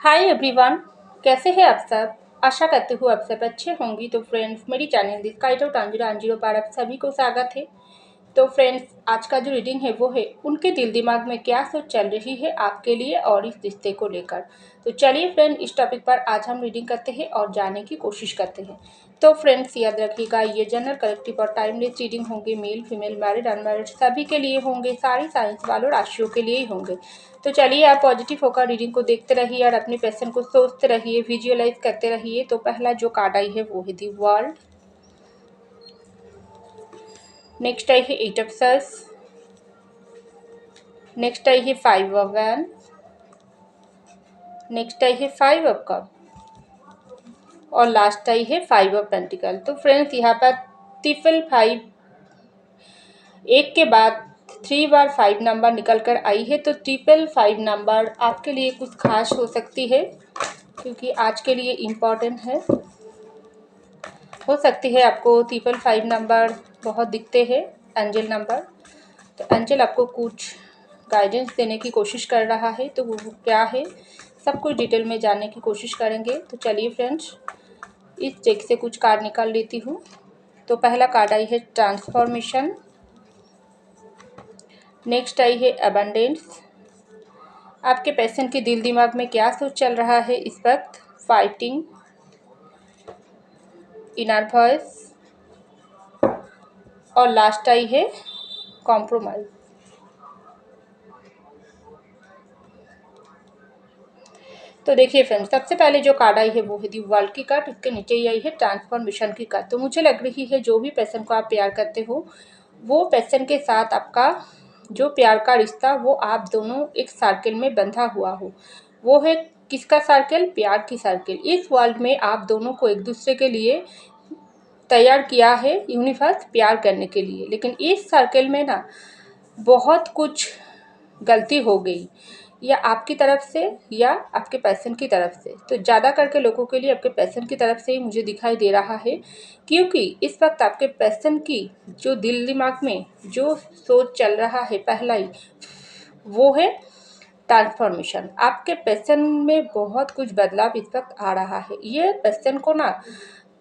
Hi everyone. कैसे हैं आप सब। आशा करती हूँ आप सब अच्छे होंगी। तो फ्रेंड्स, मेरी चैनल दिस काइट आउट टांजीरो पर आप सभी को स्वागत है। तो फ्रेंड्स, आज का जो रीडिंग है वो है उनके दिल दिमाग में क्या सोच चल रही है आपके लिए और इस रिश्ते को लेकर। तो चलिए फ्रेंड, इस टॉपिक पर आज हम रीडिंग करते हैं और जानने की कोशिश करते हैं। तो फ्रेंड्स, याद रखिएगा, ये जनरल कलेक्टिव और टाइमलेस रीडिंग होंगे। मेल फीमेल मैरिड अनमैरिड सभी के लिए होंगे। सारी साइंस वालों राशियों के लिए ही होंगे। तो चलिए, आप पॉजिटिव होकर रीडिंग को देखते रहिए और अपने पैशन को सोचते रहिए, विजुअलाइज करते रहिए। तो पहला जो कार्ड आई है वो है दी वर्ल्ड। नेक्स्ट आई है एट ऑफ सॉर्ड्स। नेक्स्ट आई है फाइव ऑफ वैन। नेक्स्ट आई है फाइव ऑफ कप और लास्ट आई है फाइव ऑफ पेंटिकल। तो फ्रेंड्स, यहाँ पर ट्रिपल फाइव, एक के बाद 3 बार 5 नंबर निकल कर आई है। तो ट्रिपल 5 नंबर आपके लिए कुछ खास हो सकती है, क्योंकि आज के लिए इम्पॉर्टेंट है। हो सकती है आपको ट्रिपल 5 नंबर बहुत दिखते हैं, एंजल नंबर। तो एंजल आपको कुछ गाइडेंस देने की कोशिश कर रहा है। तो वो क्या है, सब कुछ डिटेल में जानने की कोशिश करेंगे। तो चलिए फ्रेंड्स, इस डेक से कुछ कार्ड निकाल लेती हूँ। तो पहला कार्ड आई है ट्रांसफॉर्मेशन। नेक्स्ट आई है अबंडेंस। आपके पैशन के दिल दिमाग में क्या सोच चल रहा है इस वक्त। फाइटिंग, इनर वॉइस और लास्ट आई है कॉम्प्रोमाइज। तो देखिए फ्रेंड्स, सबसे पहले जो कार्ड आई है वो है दी वर्ल्ड की कार्ड। उसके नीचे ही आई है ट्रांसफॉर्मेशन की कार्ड। तो मुझे लग रही है जो भी पैशन को आप प्यार करते हो, वो पैशन के साथ आपका जो प्यार का रिश्ता, वो आप दोनों एक सर्किल में बंधा हुआ हो। वो है किसका सर्किल, प्यार की सर्किल। इस वर्ल्ड में आप दोनों को एक दूसरे के लिए तैयार किया है यूनिवर्स, प्यार करने के लिए। लेकिन इस सर्किल में ना बहुत कुछ गलती हो गई, या आपकी तरफ से या आपके पैशन की तरफ से। तो ज़्यादा करके लोगों के लिए आपके पैशन की तरफ से ही मुझे दिखाई दे रहा है, क्योंकि इस वक्त आपके पैशन की जो दिल दिमाग में जो सोच चल रहा है, पहला ही वो है ट्रांसफॉर्मेशन। आपके पैशन में बहुत कुछ बदलाव इस वक्त आ रहा है। ये पैशन को ना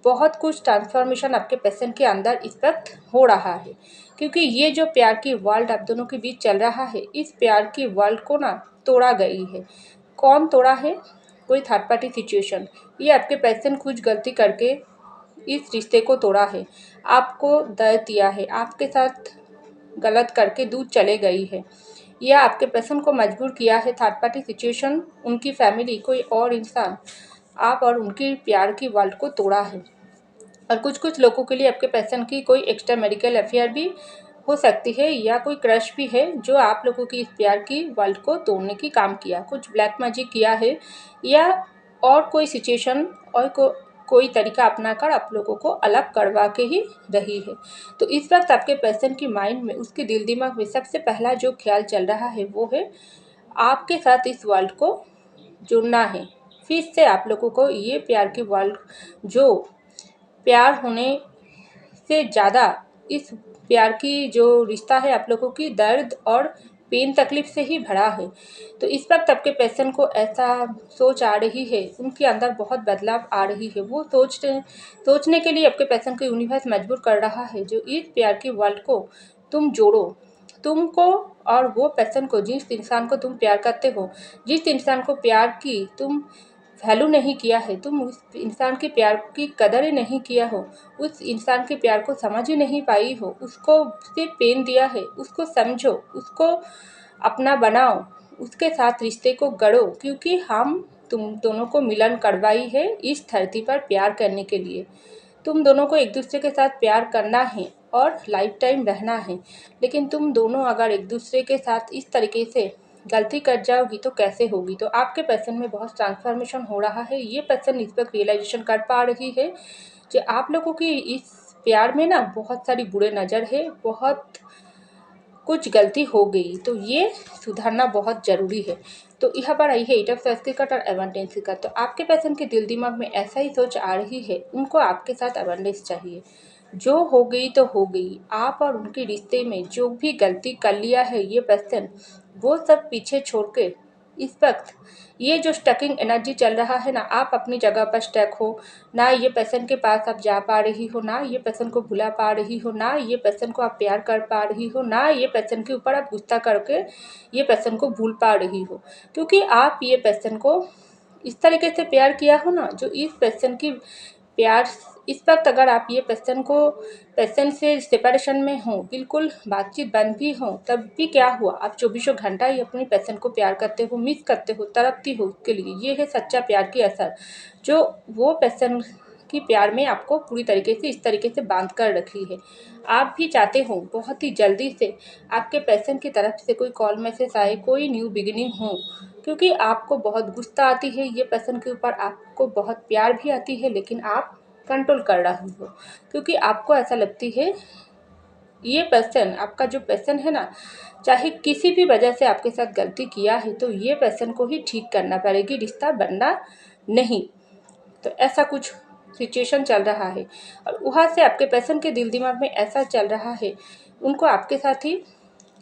बहुत कुछ ट्रांसफॉर्मेशन आपके पैशन के अंदर इस वक्त हो रहा है, क्योंकि ये जो प्यार की वर्ल्ड आप दोनों के बीच चल रहा है, इस प्यार की वर्ल्ड को ना तोड़ा गई है। कौन तोड़ा है, कोई थर्ड पार्टी सिचुएशन। ये आपके पैशन कुछ गलती करके इस रिश्ते को तोड़ा है, आपको दर्द दिया है, आपके साथ गलत करके दूर चले गई है, या आपके पैशन को मजबूर किया है थर्ड पार्टी सिचुएशन, उनकी फैमिली, कोई और इंसान। आप और उनकी प्यार की वर्ल्ड को तोड़ा है। और कुछ कुछ लोगों के लिए आपके पैशन की कोई एक्स्ट्रा मेडिकल अफेयर भी हो सकती है, या कोई क्रश भी है जो आप लोगों की इस प्यार की वर्ल्ड को तोड़ने की काम किया, कुछ ब्लैक मैजिक किया है, या और कोई सिचुएशन और कोई तरीका अपनाकर आप लोगों को अलग करवा के ही रही है। तो इस वक्त आपके पैशन की माइंड में, उसके दिल दिमाग में सबसे पहला जो ख्याल चल रहा है वो है आपके साथ इस वर्ल्ड को जुड़ना है। फिर से आप लोगों को ये प्यार की वर्ल्ड, जो प्यार होने से ज़्यादा इस प्यार की जो रिश्ता है आप लोगों की दर्द और पेन तकलीफ से ही भरा है। तो इस वक्त आपके पैशन को ऐसा सोच आ रही है, उनके अंदर बहुत बदलाव आ रही है। वो सोचने के लिए आपके पैशन को यूनिवर्स मजबूर कर रहा है, जो इस प्यार की वर्ल्ड को तुम जोड़ो। तुमको और वो पैशन को, जिस इंसान को तुम प्यार करते हो, जिस इंसान को प्यार की तुम वैल्यू नहीं किया है, तुम उस इंसान के प्यार की कदर ही नहीं किया हो, उस इंसान के प्यार को समझ ही नहीं पाई हो, उसको सिर्फ पेन दिया है, उसको समझो, उसको अपना बनाओ, उसके साथ रिश्ते को गढ़ो। क्योंकि हम तुम दोनों को मिलन करवाई है इस धरती पर प्यार करने के लिए। तुम दोनों को एक दूसरे के साथ प्यार करना है और लाइफ टाइम रहना है। लेकिन तुम दोनों अगर एक दूसरे के साथ इस तरीके से गलती कर जाओगी तो कैसे होगी। तो आपके पैशन में बहुत ट्रांसफॉर्मेशन हो रहा है। ये पैशन इस वक्त रियलाइजेशन कर पा रही है कि आप लोगों की इस प्यार में ना बहुत सारी बुरे नज़र है, बहुत कुछ गलती हो गई, तो ये सुधारना बहुत ज़रूरी है। तो यहाँ पर आई है एट ऑफ सॉर्ड्स की कार्ड और एबंडेंस की कार्ड। तो आपके पैशन के दिल दिमाग में ऐसा ही सोच आ रही है, उनको आपके साथ एबंडेंस चाहिए। जो हो गई तो हो गई, आप और उनके रिश्ते में जो भी गलती कर लिया है ये पर्सन, वो सब पीछे छोड़ के इस वक्त ये जो स्टकिंग एनर्जी चल रहा है ना, आप अपनी जगह पर स्टक हो, ना ये पर्सन के पास आप जा पा रही हो, ना ये पर्सन को भुला पा रही हो, ना ये पर्सन को आप प्यार कर पा रही हो, ना ये पर्सन के ऊपर आप गुस्सा करके ये पर्सन को भूल पा रही हो, क्योंकि आप ये पर्सन को इस तरीके से प्यार किया हो ना, जो इस पर्सन की प्यार इस वक्त अगर आप ये पर्सन से सेपरेशन में हो, बिल्कुल बातचीत बंद भी हो, तब भी क्या हुआ, आप चौबीसों घंटा ही अपने पर्सन को प्यार करते हो, मिस करते हो, तड़पती हो उसके लिए। ये है सच्चा प्यार की असर, जो वो पर्सन की प्यार में आपको पूरी तरीके से इस तरीके से बांध कर रखी है। आप भी चाहते हो बहुत ही जल्दी से आपके पर्सन की तरफ से कोई कॉल मैसेज आए, कोई न्यू बिगिनिंग हो, क्योंकि आपको बहुत गुस्सा आती है ये पर्सन के ऊपर, आपको बहुत प्यार भी आती है, लेकिन आप कंट्रोल कर रही हो, क्योंकि आपको ऐसा लगती है ये पर्सन, आपका जो पर्सन है ना, चाहे किसी भी वजह से आपके साथ गलती किया है तो ये पर्सन को ही ठीक करना पड़ेगी, रिश्ता बनना नहीं। तो ऐसा कुछ सिचुएशन चल रहा है, और वहाँ से आपके पर्सन के दिल दिमाग में ऐसा चल रहा है, उनको आपके साथ ही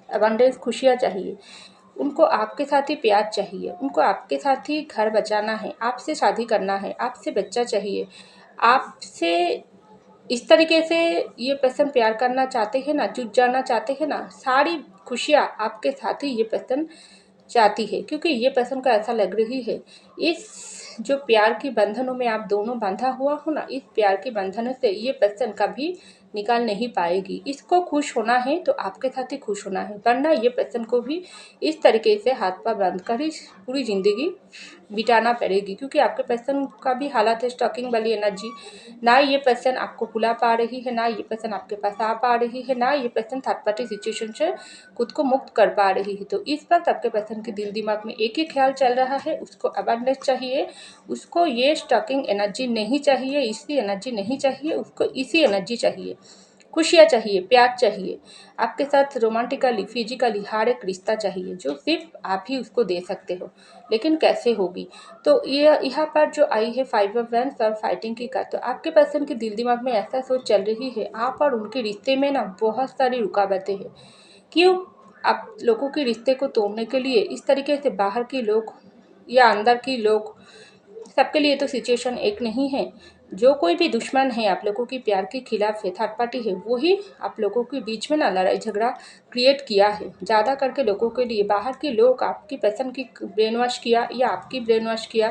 अबंडेंस खुशियाँ चाहिए, उनको आपके साथ ही प्यार चाहिए, उनको आपके साथ ही घर बचाना है, आपसे शादी करना है, आपसे बच्चा चाहिए, आपसे इस तरीके से ये पर्सन प्यार करना चाहते हैं ना, जुट जाना चाहते हैं ना, सारी खुशियाँ आपके साथ ही ये पर्सन चाहती है, क्योंकि ये पर्सन को ऐसा लग रही है इस जो प्यार के बंधनों में आप दोनों बंधा हुआ हो ना, इस प्यार के बंधनों से ये पर्सन कभी निकाल नहीं पाएगी। इसको खुश होना है तो आपके साथ ही खुश होना है, वरना ये पर्सन को भी इस तरीके से हाथ पाँव बांध कर ही पूरी ज़िंदगी बिताना पड़ेगी, क्योंकि आपके पर्सन का भी हालत है स्टॉकिंग वाली एनर्जी। ना ये पर्सन आपको भुला पा रही है, ना ये पर्सन आपके पास आ पा रही है, ना ये पर्सन थर्ड पार्टी सिचुएशन से खुद को मुक्त कर पा रही है। तो इस वक्त आपके पर्सन के दिल दिमाग में एक ही ख्याल चल रहा है, उसको अवेयरनेस चाहिए, उसको ये स्टॉकिंग एनर्जी नहीं चाहिए, इसी एनर्जी नहीं चाहिए, उसको इसी एनर्जी चाहिए, खुशियाँ चाहिए, प्यार चाहिए, आपके साथ रोमांटिकली फिजिकली हर एक रिश्ता चाहिए, जो सिर्फ आप ही उसको दे सकते हो। लेकिन कैसे होगी, तो ये यहाँ पर जो आई है 5 ऑफ वैंड्स और फाइटिंग की कार्ड, तो आपके पर्सन के दिल दिमाग में ऐसा सोच चल रही है, आप और उनके रिश्ते में ना बहुत सारी रुकावटें हैं। क्यों, आप लोगों के रिश्ते को तोड़ने के लिए इस तरीके से बाहर के लोग या अंदर के लोग, सबके लिए तो सिचुएशन एक नहीं है। जो कोई भी दुश्मन है आप लोगों की प्यार के खिलाफ है, थर्ड पार्टी है, वो ही आप लोगों के बीच में ना लड़ाई झगड़ा क्रिएट किया है। ज़्यादा करके लोगों के लिए बाहर के लोग आपकी पसंद की ब्रेन वॉश किया या आपकी ब्रेन वॉश किया,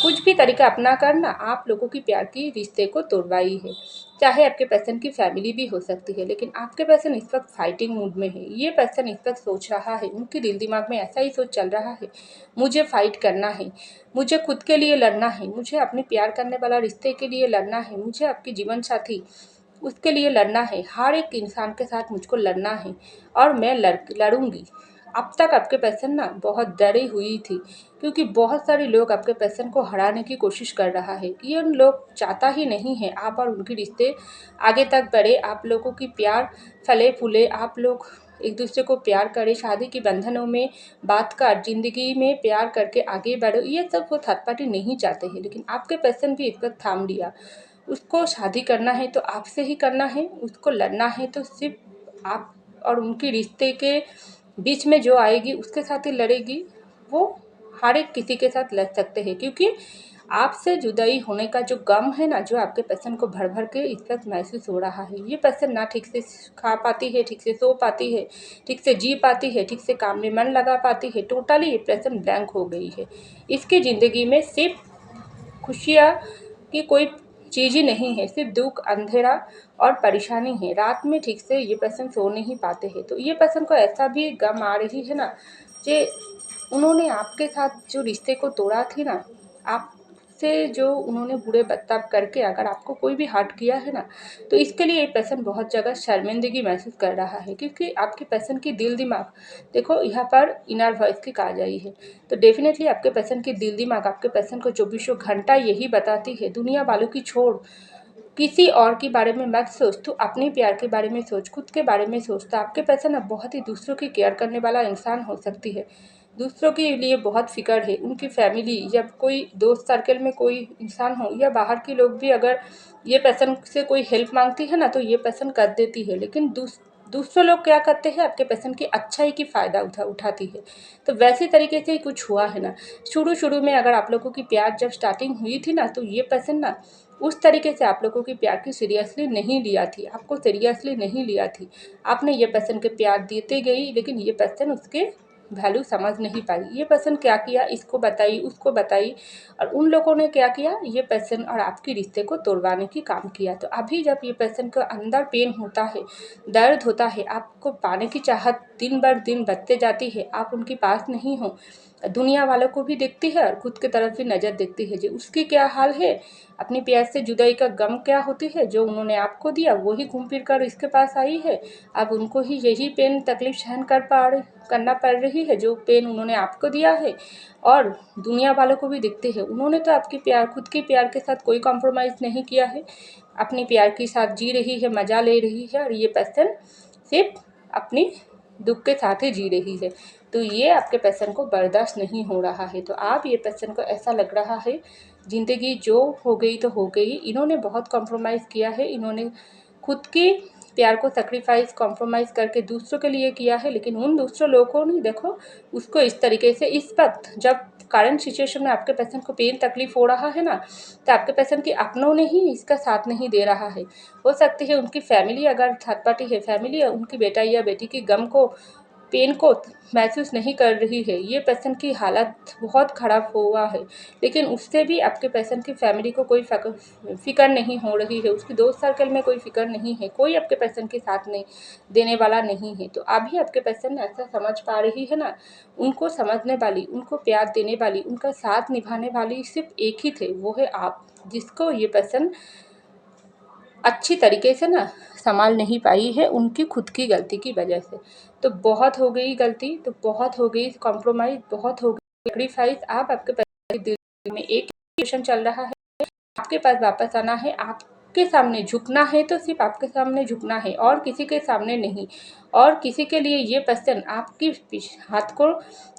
कुछ भी तरीका अपना कर ना आप लोगों की प्यार की रिश्ते को तोड़वाई है। चाहे आपके पर्सन की फैमिली भी हो सकती है, लेकिन आपके पर्सन इस वक्त फाइटिंग मूड में है। ये पर्सन इस वक्त सोच रहा है, उनके दिल दिमाग में ऐसा ही सोच चल रहा है, मुझे फाइट करना है, मुझे खुद के लिए लड़ना है, मुझे अपने प्यार करने वाला रिश्ते के लिए लड़ना है, मुझे आपकी जीवन साथी उसके लिए लड़ना है, हर एक इंसान के साथ मुझको लड़ना है, और मैं लड़ूंगी। अब तक आपके पर्सन ना बहुत डरी हुई थी, क्योंकि बहुत सारे लोग आपके पर्सन को हराने की कोशिश कर रहा है। ये उन लोग चाहता ही नहीं है आप और उनके रिश्ते आगे तक बढ़े, आप लोगों की प्यार फले फूले, आप लोग एक दूसरे को प्यार करें, शादी के बंधनों में बात कर, जिंदगी में प्यार करके आगे बढ़ो, ये सब वो थर्ड पार्टी नहीं चाहते हैं। लेकिन आपके पर्सन भी इस वक्त थाम लिया, उसको शादी करना है तो आपसे ही करना है, उसको लड़ना है तो सिर्फ आप और उनके रिश्ते के बीच में जो आएगी उसके साथ ही लड़ेगी। वो हर एक किसी के साथ लड़ सकते हैं, क्योंकि आपसे जुदाई होने का जो गम है ना, जो आपके पर्सन को भर भर के इस वक्त महसूस हो रहा है। ये पर्सन ना ठीक से खा पाती है, ठीक से सो पाती है, ठीक से जी पाती है, ठीक से काम में मन लगा पाती है, टोटली ये पर्सन ब्लैंक हो गई है। इसकी ज़िंदगी में सिर्फ खुशियाँ की कोई चीज़ ही नहीं है, सिर्फ दुख, अंधेरा और परेशानी है। रात में ठीक से ये पर्सन सो नहीं पाते हैं। तो ये पर्सन को ऐसा भी गम आ रही है ना, कि उन्होंने आपके साथ जो रिश्ते को तोड़ा थी ना, आपसे जो उन्होंने बुरे बर्ताव करके अगर आपको कोई भी हर्ट किया है ना, तो इसके लिए ये पर्सन बहुत जगह शर्मिंदगी महसूस कर रहा है, क्योंकि आपके पर्सन की दिल दिमाग, देखो यहाँ पर इनर वॉइस की कहा जाई है, तो डेफिनेटली आपके पर्सन की दिल दिमाग आपके पर्सन को चौबीसों घंटा यही बताती है, दुनिया वालों की छोड़, किसी और के बारे में मत सोच, तू अपने प्यार के बारे में सोच, खुद के बारे में सोचता। आपके पर्सन अब बहुत ही दूसरों की केयर करने वाला इंसान हो सकती है, दूसरों के लिए बहुत फिक्र है, उनकी फैमिली या कोई दोस्त सर्कल में कोई इंसान हो या बाहर के लोग भी अगर ये पर्सन से कोई हेल्प मांगती है ना, तो ये पर्सन कर देती है। लेकिन दूसरे लोग क्या करते हैं, आपके पर्सन की अच्छाई की फ़ायदा उठाती है। तो वैसे तरीके से ही कुछ हुआ है ना। शुरू में अगर आप लोगों की प्यार जब स्टार्टिंग हुई थी ना, तो ये पर्सन ना उस तरीके से आप लोगों की प्यार की सीरियसली नहीं लिया थी, आपको सीरियसली नहीं लिया थी। आपने ये पर्सन के प्यार देते गई, लेकिन ये पर्सन उसके वैल्यू समझ नहीं पाई। ये पर्सन क्या किया, इसको बताई उसको बताई, और उन लोगों ने क्या किया, ये पर्सन और आपके रिश्ते को तोड़वाने की काम किया। तो अभी जब ये पर्सन को अंदर पेन होता है, दर्द होता है, आपको पाने की चाहत दिन बर दिन बढ़ते जाती है, आप उनके पास नहीं हो, दुनिया वालों को भी देखती है और खुद की तरफ भी नज़र देखती है, जो उसकी क्या हाल है, अपनी प्यार से जुदाई का गम क्या होती है, जो उन्होंने आपको दिया वही घूम फिर कर इसके पास आई है। अब उनको ही यही पेन तकलीफ सहन करना पड़ रही है, जो पेन उन्होंने आपको दिया है, और दुनिया वालों को भी दिखते हैं। उन्होंने तो आपकी प्यार, खुद के प्यार के साथ कोई कॉम्प्रोमाइज़ नहीं किया है, अपनी प्यार के साथ जी रही है, मज़ा ले रही है, और ये पर्सन सिर्फ अपनी दुख के साथ ही जी रही है। तो ये आपके पर्सन को बर्दाश्त नहीं हो रहा है। तो आप ये पर्सन को ऐसा लग रहा है, ज़िंदगी जो हो गई तो हो गई, इन्होंने बहुत कॉम्प्रोमाइज़ किया है, इन्होंने खुद की प्यार को सेक्रीफाइस कॉम्प्रोमाइज़ करके दूसरों के लिए किया है, लेकिन उन दूसरों लोगों ने देखो उसको इस तरीके से, इस वक्त जब करंट सिचुएशन में आपके पर्सन को पेन तकलीफ हो रहा है ना, तो आपके पर्सन के अपनों ने ही इसका साथ नहीं दे रहा है। हो सकती है उनकी फैमिली, अगर थर्ड पार्टी है, फैमिली है, उनकी बेटा या बेटी की गम को, पेन को महसूस नहीं कर रही है। ये पर्सन की हालत बहुत ख़राब हुआ है, लेकिन उससे भी आपके पर्सन की फैमिली को कोई फ़िक्र नहीं हो रही है, उसकी दोस्त सर्कल में कोई फ़िक्र नहीं है, कोई आपके पर्सन के साथ नहीं देने वाला नहीं है। तो अभी आपके पर्सन ऐसा समझ पा रही है ना, उनको समझने वाली, उनको प्यार देने वाली, उनका साथ निभाने वाली सिर्फ एक ही थे, वो है आप, जिसको ये पर्सन अच्छी तरीके से ना संभाल नहीं पाई है, उनकी खुद की गलती की वजह से। तो बहुत हो गई गलती, तो बहुत हो गई कॉम्प्रोमाइज़, बहुत हो गई सेक्रीफाइस। आप आपके दिल में एक क्वेश्चन चल रहा है, आपके पास वापस आना है, आपके सामने झुकना है, तो सिर्फ आपके सामने झुकना है और किसी के सामने नहीं। और किसी के लिए ये पर्सन आपकी हाथ को,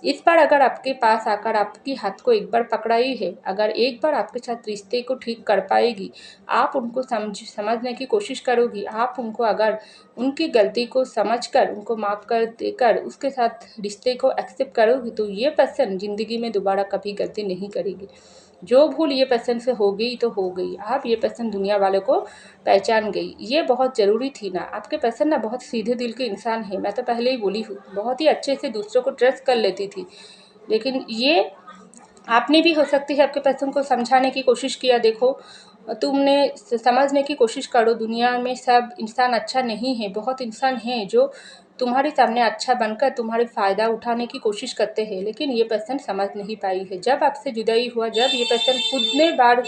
इस बार अगर आपके पास आकर आपकी हाथ को एक बार पकड़ाई है, अगर एक बार आपके साथ रिश्ते को ठीक कर पाएगी, आप उनको समझने की कोशिश करोगी, आप उनको अगर उनकी गलती को समझकर उनको माफ़ कर देकर उसके साथ रिश्ते को एक्सेप्ट करोगी, तो ये पर्सन ज़िंदगी में दोबारा कभी गलती नहीं करेगी। जो भूल ये पर्सन से हो गई तो हो गई। आप ये पर्सन दुनिया वालों को पहचान गई, ये बहुत ज़रूरी थी ना। आपके पर्सन ना बहुत सीधे दिल के इंसान है, मैं तो पहले ही बोली हूँ, बहुत ही अच्छे से दूसरों को ट्रस्ट कर लेती थी, लेकिन ये आपने भी हो सकती है आपके पर्सन को समझाने की कोशिश किया। देखो, तुमने समझने की कोशिश करो, दुनिया में सब इंसान अच्छा नहीं है, बहुत इंसान हैं जो तुम्हारे सामने अच्छा बनकर तुम्हारे फ़ायदा उठाने की कोशिश करते हैं, लेकिन ये पर्सन समझ नहीं पाई है। जब आपसे जुदाई हुआ, जब ये पर्सन खुद ने बार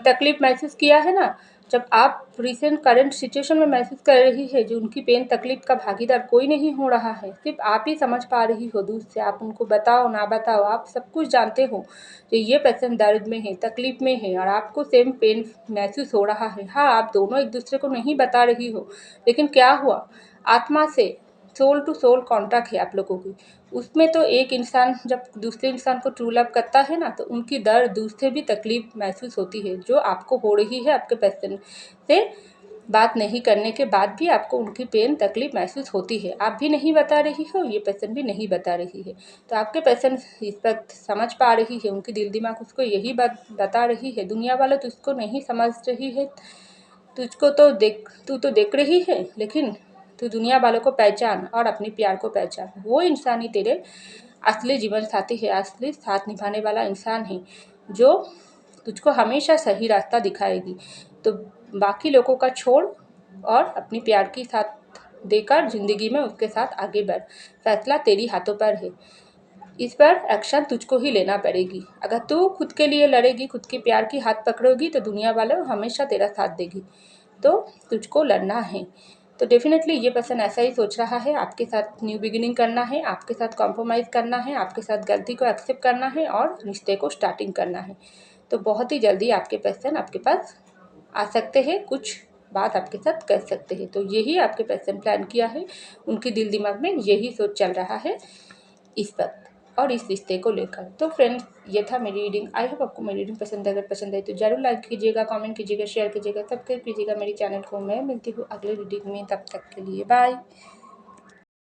तकलीफ़ महसूस किया है ना, जब आप रिसेंट करंट सिचुएशन में महसूस कर रही है, जो उनकी पेन तकलीफ़ का भागीदार कोई नहीं हो रहा है, सिर्फ आप ही समझ पा रही हो दूर से। आप उनको बताओ ना बताओ, आप सब कुछ जानते हो कि ये पर्सन दर्द में है, तकलीफ़ में है, और आपको सेम पेन महसूस हो रहा है। हाँ, आप दोनों एक दूसरे को नहीं बता रही हो, लेकिन क्या हुआ, आत्मा से सोल टू सोल कॉन्टैक्ट है आप लोगों की। उसमें तो एक इंसान जब दूसरे इंसान को ट्रू लव करता है ना, तो उनकी दर्द दूसरे भी तकलीफ महसूस होती है, जो आपको हो रही है। आपके पर्सन से बात नहीं करने के बाद भी आपको उनकी पेन तकलीफ महसूस होती है, आप भी नहीं बता रही हो, ये पर्सन भी नहीं बता रही है। तो आपके पर्सन इस वक्त समझ पा रही है, उनकी दिल दिमाग उसको यही बात बता रही है, दुनिया वालों तो उसको नहीं समझ रही है, तुझको तो तू तो देख रही है, लेकिन तू दुनिया वालों को पहचान और अपने प्यार को पहचान। वो इंसान ही तेरे असली जीवन साथी है, असली साथ निभाने वाला इंसान है, जो तुझको हमेशा सही रास्ता दिखाएगी। तो बाकी लोगों का छोड़ और अपनी प्यार की साथ देकर ज़िंदगी में उसके साथ आगे बढ़। फैसला तेरी हाथों पर है, इस पर एक्शन तुझको ही लेना पड़ेगी। अगर तू खुद के लिए लड़ेगी, खुद के प्यार की हाथ पकड़ोगी, तो दुनिया वालों हमेशा तेरा साथ देगी। तो तुझको लड़ना है। तो डेफिनेटली ये पर्सन ऐसा ही सोच रहा है, आपके साथ न्यू बिगिनिंग करना है, आपके साथ कॉम्प्रोमाइज़ करना है, आपके साथ गलती को एक्सेप्ट करना है और रिश्ते को स्टार्टिंग करना है। तो बहुत ही जल्दी आपके पर्सन आपके पास आ सकते हैं, कुछ बात आपके साथ कर सकते हैं। तो यही आपके पर्सन प्लान किया है, उनके दिल दिमाग में यही सोच चल रहा है इस वक्त। और इस रिश्ते को लेकर। तो फ्रेंड्स, ये था मेरी रीडिंग। आई होप आपको मेरी रीडिंग पसंद है। अगर पसंद आई तो ज़रूर लाइक कीजिएगा, कमेंट कीजिएगा, शेयर कीजिएगा, सब्सक्राइब कीजिएगा मेरे चैनल को। मैं मिलती हूँ अगले रीडिंग में, तब तक के लिए बाय।